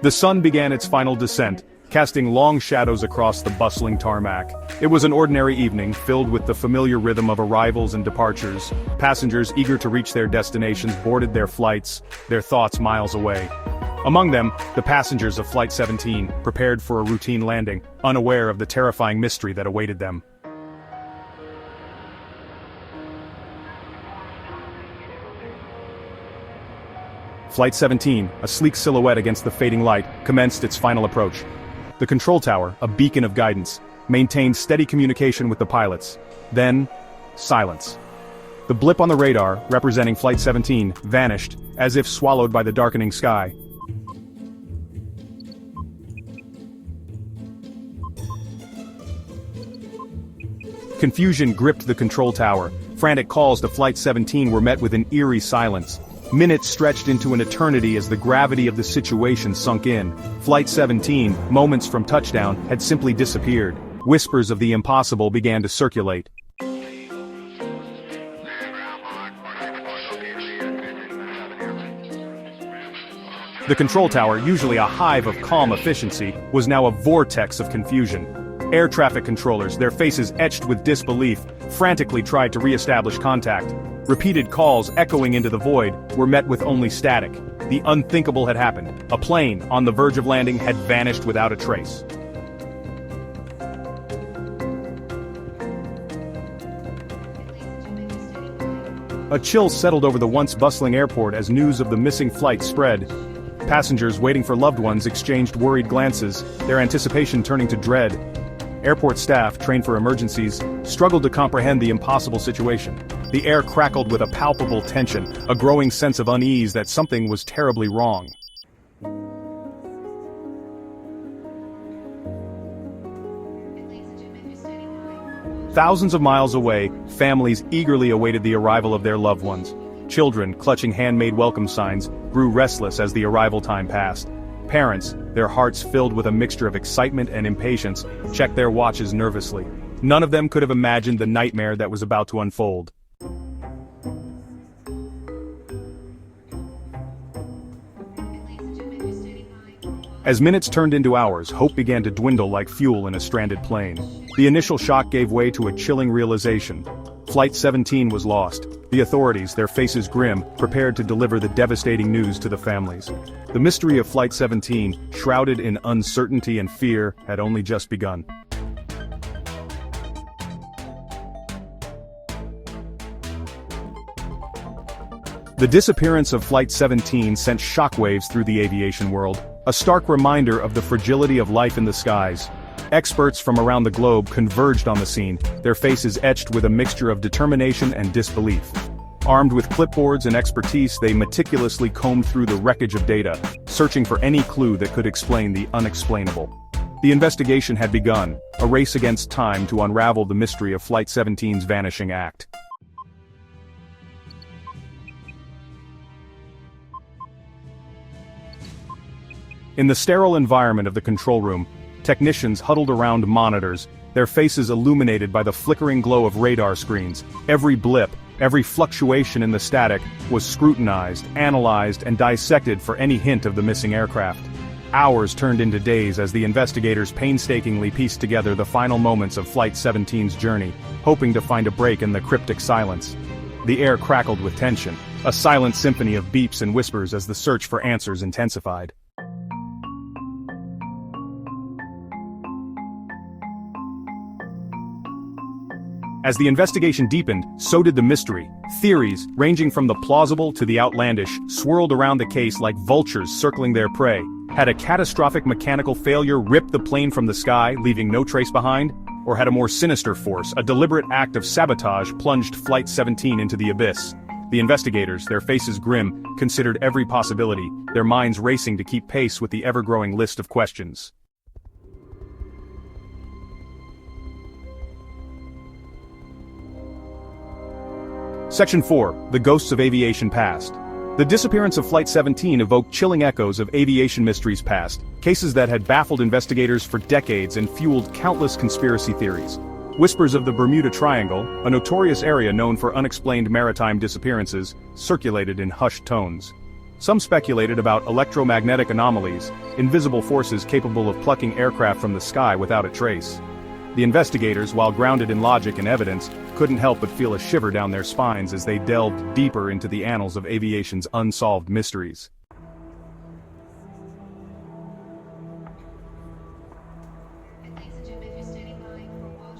The sun began its final descent, casting long shadows across the bustling tarmac. It was an ordinary evening, filled with the familiar rhythm of arrivals and departures. Passengers eager to reach their destinations boarded their flights, their thoughts miles away. Among them, the passengers of Flight 17, prepared for a routine landing, unaware of the terrifying mystery that awaited them. Flight 17, a sleek silhouette against the fading light, commenced its final approach. The control tower, a beacon of guidance, maintained steady communication with the pilots. Then, silence. The blip on the radar, representing Flight 17, vanished, as if swallowed by the darkening sky. Confusion gripped the control tower. Frantic calls to Flight 17 were met with an eerie silence. Minutes stretched into an eternity as the gravity of the situation sunk in. Flight 17, moments from touchdown, had simply disappeared. Whispers of the impossible began to circulate. The control tower, usually a hive of calm efficiency, was now a vortex of confusion. Air traffic controllers, their faces etched with disbelief, frantically tried to re-establish contact. Repeated calls echoing into the void were met with only static. The unthinkable had happened. A plane, on the verge of landing, had vanished without a trace. A chill settled over the once bustling airport as news of the missing flight spread. Passengers waiting for loved ones exchanged worried glances, their anticipation turning to dread. Airport staff, trained for emergencies, struggled to comprehend the impossible situation. The air crackled with a palpable tension, a growing sense of unease that something was terribly wrong. Thousands of miles away, families eagerly awaited the arrival of their loved ones. Children, clutching handmade welcome signs, grew restless as the arrival time passed. Parents, their hearts filled with a mixture of excitement and impatience, checked their watches nervously. None of them could have imagined the nightmare that was about to unfold. As minutes turned into hours, hope began to dwindle like fuel in a stranded plane. The initial shock gave way to a chilling realization. Flight 17 was lost. The authorities, their faces grim, prepared to deliver the devastating news to the families. The mystery of Flight 17, shrouded in uncertainty and fear, had only just begun. The disappearance of Flight 17 sent shockwaves through the aviation world, a stark reminder of the fragility of life in the skies. Experts from around the globe converged on the scene, their faces etched with a mixture of determination and disbelief. Armed with clipboards and expertise, they meticulously combed through the wreckage of data, searching for any clue that could explain the unexplainable. The investigation had begun, a race against time to unravel the mystery of Flight 17's vanishing act. In the sterile environment of the control room, technicians huddled around monitors, their faces illuminated by the flickering glow of radar screens. Every blip, every fluctuation in the static, was scrutinized, analyzed, and dissected for any hint of the missing aircraft. Hours turned into days as the investigators painstakingly pieced together the final moments of Flight 17's journey, hoping to find a break in the cryptic silence. The air crackled with tension, a silent symphony of beeps and whispers as the search for answers intensified. As the investigation deepened, so did the mystery. Theories, ranging from the plausible to the outlandish, swirled around the case like vultures circling their prey. Had a catastrophic mechanical failure ripped the plane from the sky, leaving no trace behind? Or had a more sinister force, a deliberate act of sabotage, plunged Flight 17 into the abyss? The investigators, their faces grim, considered every possibility, their minds racing to keep pace with the ever-growing list of questions. Section 4. The Ghosts of Aviation Past. The disappearance of Flight 17 evoked chilling echoes of aviation mysteries past, cases that had baffled investigators for decades and fueled countless conspiracy theories. Whispers of the Bermuda Triangle, a notorious area known for unexplained maritime disappearances, circulated in hushed tones. Some speculated about electromagnetic anomalies, invisible forces capable of plucking aircraft from the sky without a trace. The investigators, while grounded in logic and evidence, couldn't help but feel a shiver down their spines as they delved deeper into the annals of aviation's unsolved mysteries.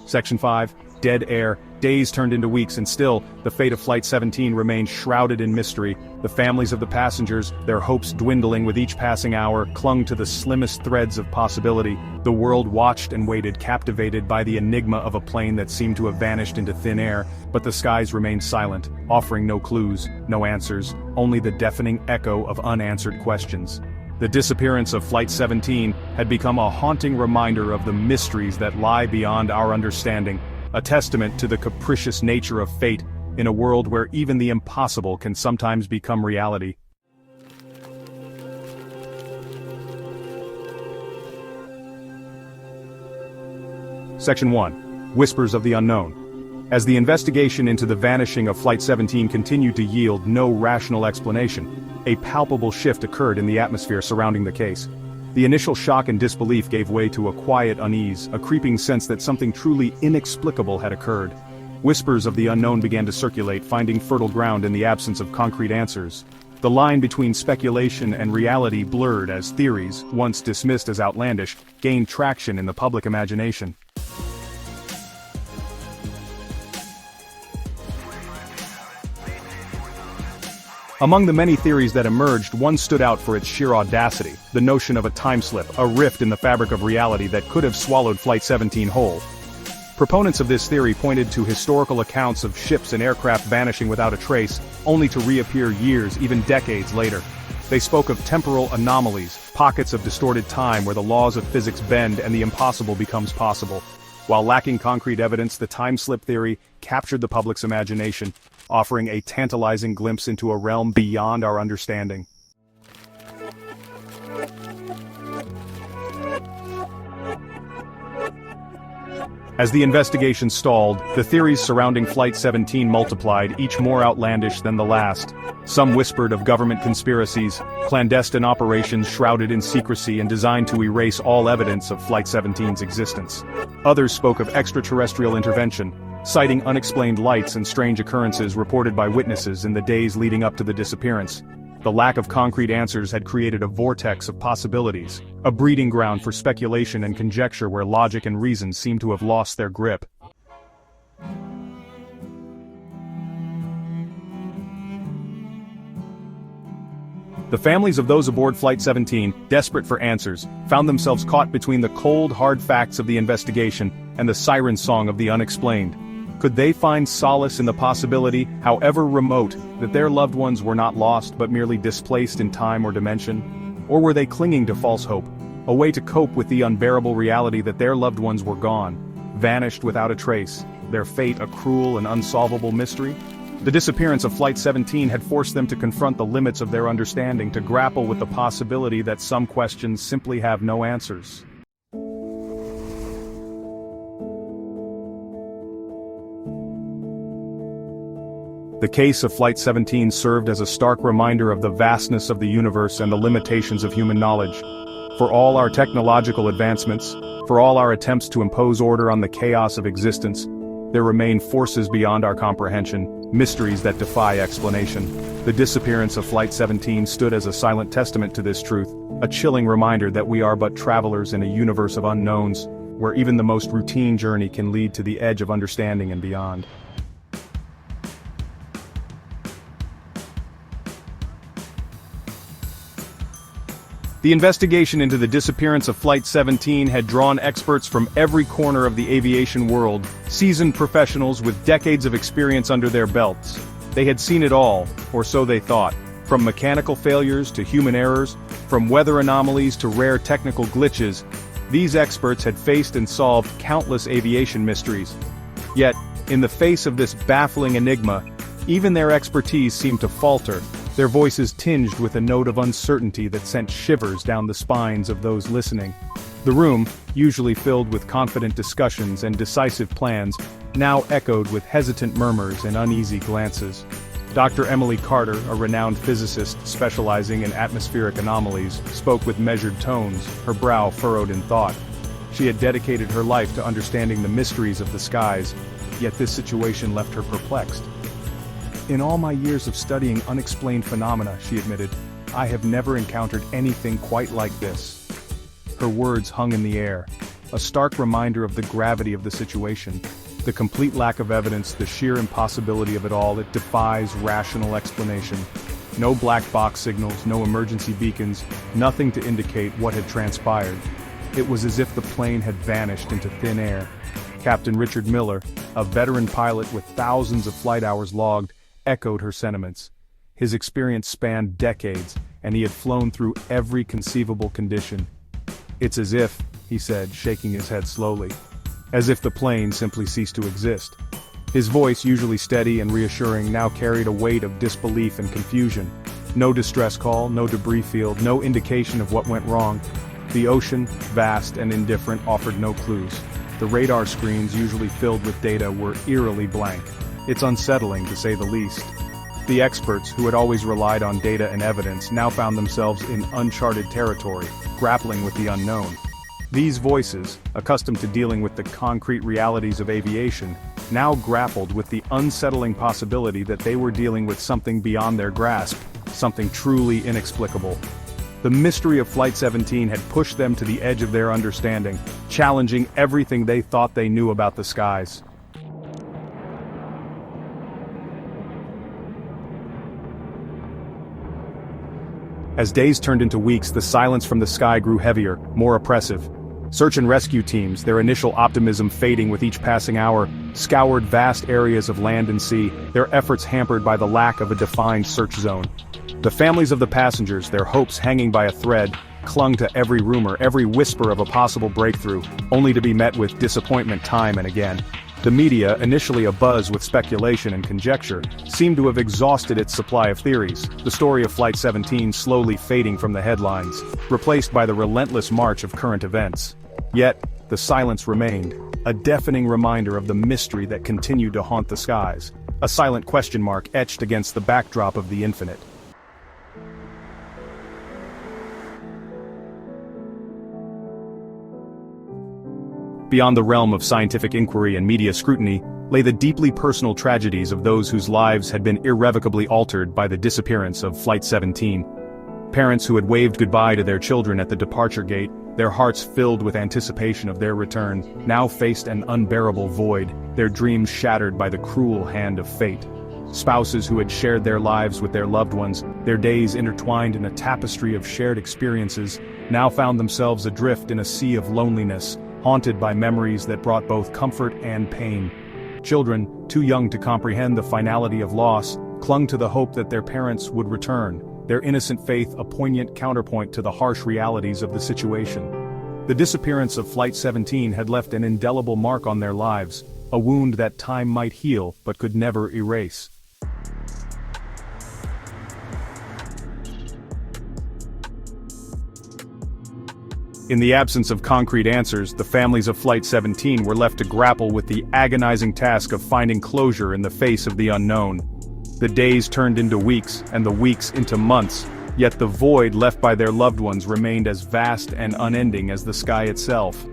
Section 5. Dead air. Days turned into weeks, and still, the fate of Flight 17 remained shrouded in mystery. The families of the passengers, their hopes dwindling with each passing hour, clung to the slimmest threads of possibility. The world watched and waited, captivated by the enigma of a plane that seemed to have vanished into thin air, but the skies remained silent, offering no clues, no answers, only the deafening echo of unanswered questions. The disappearance of Flight 17 had become a haunting reminder of the mysteries that lie beyond our understanding, a testament to the capricious nature of fate in a world where even the impossible can sometimes become reality. Section 1. Whispers of the Unknown. As the investigation into the vanishing of Flight 17 continued to yield no rational explanation, a palpable shift occurred in the atmosphere surrounding the case. The initial shock and disbelief gave way to a quiet unease, a creeping sense that something truly inexplicable had occurred. Whispers of the unknown began to circulate, finding fertile ground in the absence of concrete answers. The line between speculation and reality blurred as theories, once dismissed as outlandish, gained traction in the public imagination. Among the many theories that emerged, one stood out for its sheer audacity: the notion of a time slip, a rift in the fabric of reality that could have swallowed Flight 17 whole. Proponents of this theory pointed to historical accounts of ships and aircraft vanishing without a trace, only to reappear years, even decades later. They spoke of temporal anomalies, pockets of distorted time where the laws of physics bend and the impossible becomes possible. While lacking concrete evidence, the time slip theory captured the public's imagination, offering a tantalizing glimpse into a realm beyond our understanding. As the investigation stalled, the theories surrounding Flight 17 multiplied, each more outlandish than the last. Some whispered of government conspiracies, clandestine operations shrouded in secrecy and designed to erase all evidence of Flight 17's existence. Others spoke of extraterrestrial intervention, citing unexplained lights and strange occurrences reported by witnesses in the days leading up to the disappearance. The lack of concrete answers had created a vortex of possibilities, a breeding ground for speculation and conjecture where logic and reason seemed to have lost their grip. The families of those aboard Flight 17, desperate for answers, found themselves caught between the cold, hard facts of the investigation and the siren song of the unexplained. Could they find solace in the possibility, however remote, that their loved ones were not lost but merely displaced in time or dimension? Or were they clinging to false hope, a way to cope with the unbearable reality that their loved ones were gone, vanished without a trace, their fate a cruel and unsolvable mystery? The disappearance of Flight 17 had forced them to confront the limits of their understanding, to grapple with the possibility that some questions simply have no answers. The case of Flight 17 served as a stark reminder of the vastness of the universe and the limitations of human knowledge. For all our technological advancements, for all our attempts to impose order on the chaos of existence, there remain forces beyond our comprehension, mysteries that defy explanation. The disappearance of Flight 17 stood as a silent testament to this truth, a chilling reminder that we are but travelers in a universe of unknowns, where even the most routine journey can lead to the edge of understanding and beyond. The investigation into the disappearance of Flight 17 had drawn experts from every corner of the aviation world, seasoned professionals with decades of experience under their belts. They had seen it all, or so they thought, from mechanical failures to human errors, from weather anomalies to rare technical glitches. These experts had faced and solved countless aviation mysteries. Yet, in the face of this baffling enigma, even their expertise seemed to falter, their voices tinged with a note of uncertainty that sent shivers down the spines of those listening. The room, usually filled with confident discussions and decisive plans, now echoed with hesitant murmurs and uneasy glances. Dr. Emily Carter, a renowned physicist specializing in atmospheric anomalies, spoke with measured tones, her brow furrowed in thought. She had dedicated her life to understanding the mysteries of the skies, yet this situation left her perplexed. "In all my years of studying unexplained phenomena," she admitted, "I have never encountered anything quite like this." Her words hung in the air, a stark reminder of the gravity of the situation. The complete lack of evidence, the sheer impossibility of it all, it defies rational explanation. No black box signals, no emergency beacons, nothing to indicate what had transpired. It was as if the plane had vanished into thin air. Captain Richard Miller, a veteran pilot with thousands of flight hours logged, echoed her sentiments. His experience spanned decades, and he had flown through every conceivable condition. "It's as if," he said, shaking his head slowly, "as if the plane simply ceased to exist." His voice, usually steady and reassuring, now carried a weight of disbelief and confusion. No distress call, no debris field, no indication of what went wrong. The ocean, vast and indifferent, offered no clues. The radar screens, usually filled with data, were eerily blank. It's unsettling, to say the least. The experts, who had always relied on data and evidence, now found themselves in uncharted territory, grappling with the unknown. These voices, accustomed to dealing with the concrete realities of aviation, now grappled with the unsettling possibility that they were dealing with something beyond their grasp, something truly inexplicable. The mystery of Flight 17 had pushed them to the edge of their understanding, challenging everything they thought they knew about the skies. As days turned into weeks, the silence from the sky grew heavier, more oppressive. Search and rescue teams, their initial optimism fading with each passing hour, scoured vast areas of land and sea, their efforts hampered by the lack of a defined search zone. The families of the passengers, their hopes hanging by a thread, clung to every rumor, every whisper of a possible breakthrough, only to be met with disappointment time and again. The media, initially abuzz with speculation and conjecture, seemed to have exhausted its supply of theories, the story of Flight 17 slowly fading from the headlines, replaced by the relentless march of current events. Yet, the silence remained, a deafening reminder of the mystery that continued to haunt the skies, a silent question mark etched against the backdrop of the infinite. Beyond the realm of scientific inquiry and media scrutiny, lay the deeply personal tragedies of those whose lives had been irrevocably altered by the disappearance of Flight 17. Parents who had waved goodbye to their children at the departure gate, their hearts filled with anticipation of their return, now faced an unbearable void, their dreams shattered by the cruel hand of fate. Spouses who had shared their lives with their loved ones, their days intertwined in a tapestry of shared experiences, now found themselves adrift in a sea of loneliness, haunted by memories that brought both comfort and pain. Children, too young to comprehend the finality of loss, clung to the hope that their parents would return, their innocent faith a poignant counterpoint to the harsh realities of the situation. The disappearance of Flight 17 had left an indelible mark on their lives, a wound that time might heal but could never erase. In the absence of concrete answers, the families of Flight 17 were left to grapple with the agonizing task of finding closure in the face of the unknown. The days turned into weeks, and the weeks into months, yet the void left by their loved ones remained as vast and unending as the sky itself.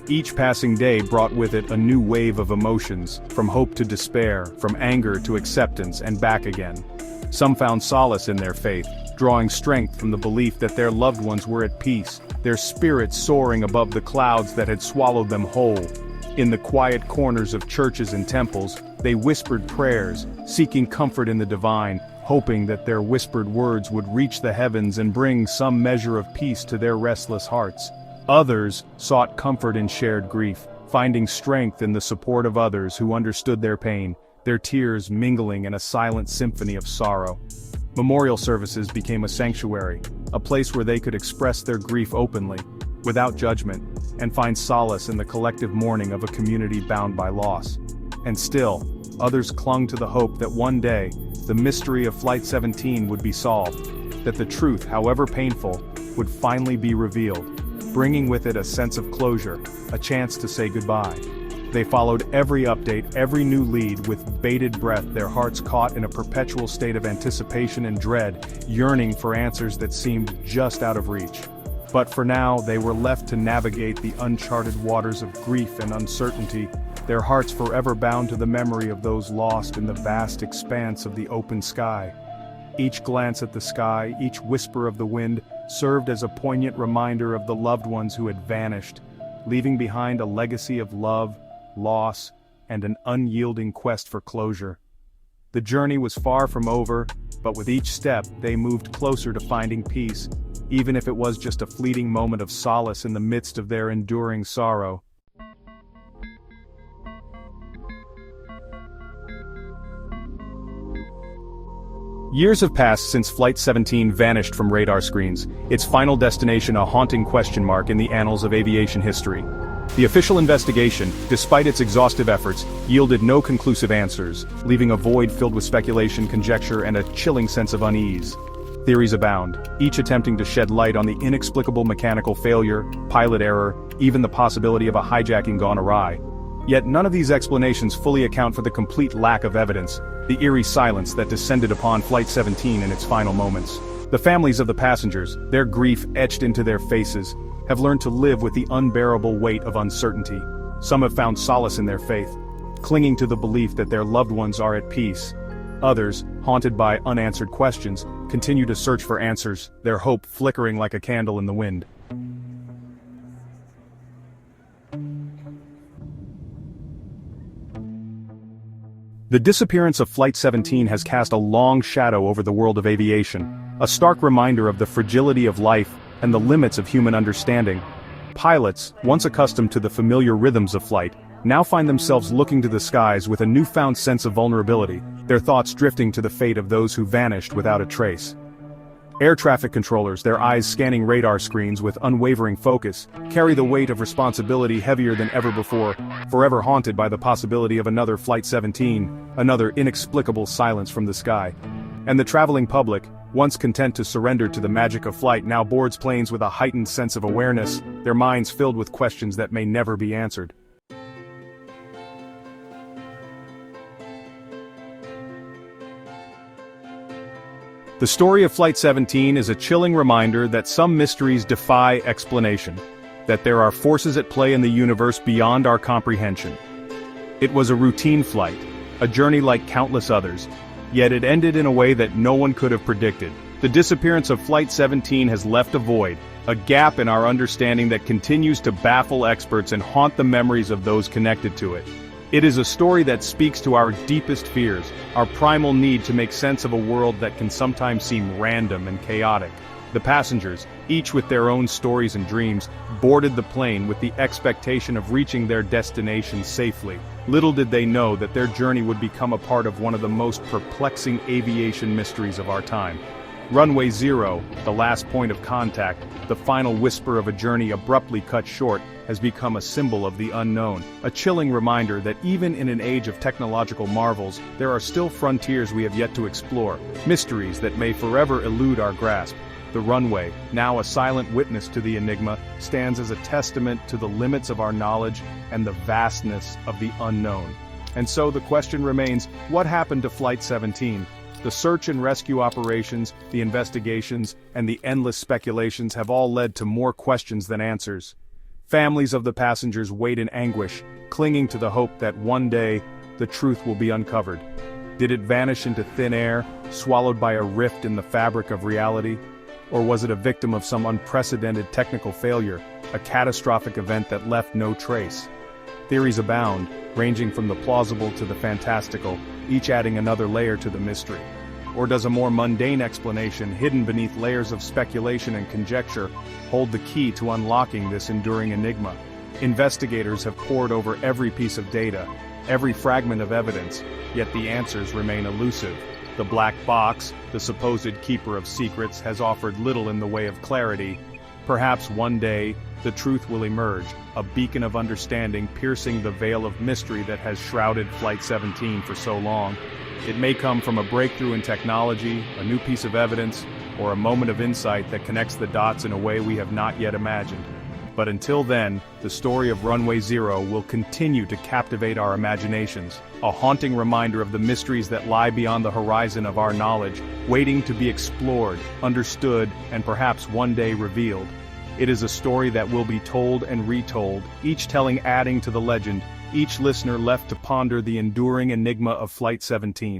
Each passing day brought with it a new wave of emotions, from hope to despair, from anger to acceptance and back again. Some found solace in their faith, drawing strength from the belief that their loved ones were at peace, their spirits soaring above the clouds that had swallowed them whole. In the quiet corners of churches and temples, they whispered prayers, seeking comfort in the divine, hoping that their whispered words would reach the heavens and bring some measure of peace to their restless hearts. Others sought comfort in shared grief, finding strength in the support of others who understood their pain, their tears mingling in a silent symphony of sorrow. Memorial services became a sanctuary, a place where they could express their grief openly, without judgment, and find solace in the collective mourning of a community bound by loss. And still, others clung to the hope that one day, the mystery of Flight 17 would be solved, that the truth, however painful, would finally be revealed, bringing with it a sense of closure, a chance to say goodbye. They followed every update, every new lead with bated breath, their hearts caught in a perpetual state of anticipation and dread, yearning for answers that seemed just out of reach. But for now, they were left to navigate the uncharted waters of grief and uncertainty, their hearts forever bound to the memory of those lost in the vast expanse of the open sky. Each glance at the sky, each whisper of the wind, served as a poignant reminder of the loved ones who had vanished, leaving behind a legacy of love, loss, and an unyielding quest for closure. The journey was far from over, but with each step, they moved closer to finding peace, even if it was just a fleeting moment of solace in the midst of their enduring sorrow. Years have passed since Flight 17 vanished from radar screens, its final destination a haunting question mark in the annals of aviation history. The official investigation, despite its exhaustive efforts, yielded no conclusive answers, leaving a void filled with speculation, conjecture, and a chilling sense of unease. Theories abound, each attempting to shed light on the inexplicable mechanical failure, pilot error, even the possibility of a hijacking gone awry. Yet none of these explanations fully account for the complete lack of evidence, the eerie silence that descended upon Flight 17 in its final moments. The families of the passengers, their grief etched into their faces, have learned to live with the unbearable weight of uncertainty. Some have found solace in their faith, clinging to the belief that their loved ones are at peace. Others, haunted by unanswered questions, continue to search for answers, their hope flickering like a candle in the wind. The disappearance of Flight 17 has cast a long shadow over the world of aviation, a stark reminder of the fragility of life and the limits of human understanding. Pilots, once accustomed to the familiar rhythms of flight, now find themselves looking to the skies with a newfound sense of vulnerability, their thoughts drifting to the fate of those who vanished without a trace. Air traffic controllers, their eyes scanning radar screens with unwavering focus, carry the weight of responsibility heavier than ever before, forever haunted by the possibility of another Flight 17, another inexplicable silence from the sky. And the traveling public, once content to surrender to the magic of flight, now boards planes with a heightened sense of awareness, their minds filled with questions that may never be answered. The story of Flight 17 is a chilling reminder that some mysteries defy explanation, that there are forces at play in the universe beyond our comprehension. It was a routine flight, a journey like countless others, yet it ended in a way that no one could have predicted. The disappearance of Flight 17 has left a void, a gap in our understanding that continues to baffle experts and haunt the memories of those connected to it. It is a story that speaks to our deepest fears, our primal need to make sense of a world that can sometimes seem random and chaotic. The passengers, each with their own stories and dreams, boarded the plane with the expectation of reaching their destination safely. Little did they know that their journey would become a part of one of the most perplexing aviation mysteries of our time. Runway 0, the last point of contact, the final whisper of a journey abruptly cut short, has become a symbol of the unknown, a chilling reminder that even in an age of technological marvels, there are still frontiers we have yet to explore, mysteries that may forever elude our grasp. The runway, now a silent witness to the enigma, stands as a testament to the limits of our knowledge and the vastness of the unknown. And so the question remains, what happened to Flight 17? The search and rescue operations, the investigations, and the endless speculations have all led to more questions than answers. Families of the passengers wait in anguish, clinging to the hope that one day, the truth will be uncovered. Did it vanish into thin air, swallowed by a rift in the fabric of reality? Or was it a victim of some unprecedented technical failure, a catastrophic event that left no trace? Theories abound, ranging from the plausible to the fantastical, each adding another layer to the mystery. Or does a more mundane explanation, hidden beneath layers of speculation and conjecture, hold the key to unlocking this enduring enigma? Investigators have pored over every piece of data, every fragment of evidence, yet the answers remain elusive. The black box, the supposed keeper of secrets, has offered little in the way of clarity. Perhaps one day, the truth will emerge, a beacon of understanding piercing the veil of mystery that has shrouded Flight 17 for so long. It may come from a breakthrough in technology, a new piece of evidence, or a moment of insight that connects the dots in a way we have not yet imagined. But until then, the story of Runway 0 will continue to captivate our imaginations, a haunting reminder of the mysteries that lie beyond the horizon of our knowledge, waiting to be explored, understood, and perhaps one day revealed. It is a story that will be told and retold, each telling adding to the legend, each listener left to ponder the enduring enigma of Flight 17.